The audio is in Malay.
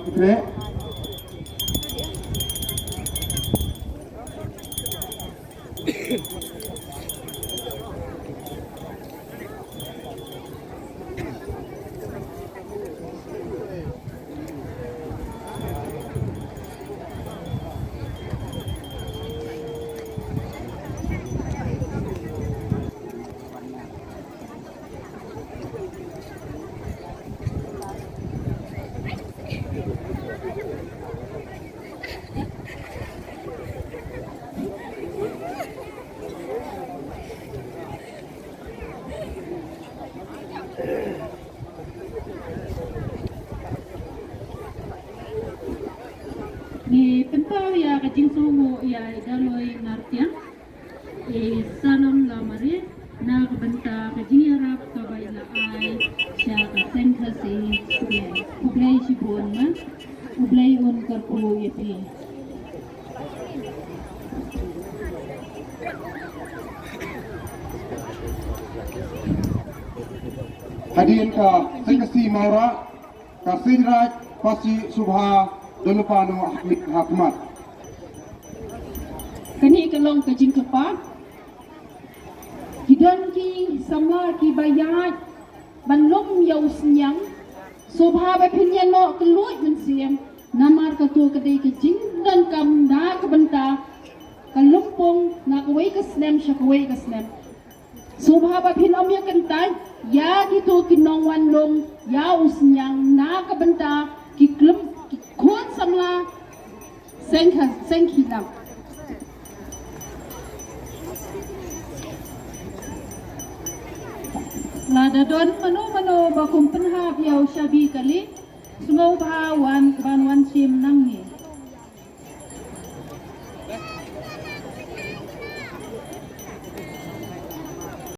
Putri. Ni pentau ya kajing songo ya idaloi ngartian sanam lamari na kabenta kajing yarap kabaila ai sya ka Seng Khasi ublay sibon ma ublay un karpu yapi Hadirin ka Sengkhihlang Maura, Kasinraj Pasi Subha Donupano Hakmat. kani kalong kajing kepat hidan ki Samla ki bayat banlom yau senyang sobha ba pinyan no keluit men siam namar katua kedai kajing dan kamda kabenta kalumpong na kawai ka slam siya kawai ka slam sobha ba pinom ya kentai ya gitu kinong wanlong ya usnyang na kabenta ki klum ki Khun Samla Sengkhihlang Lada don mano bakum penhab yau syabi kali semua bahawan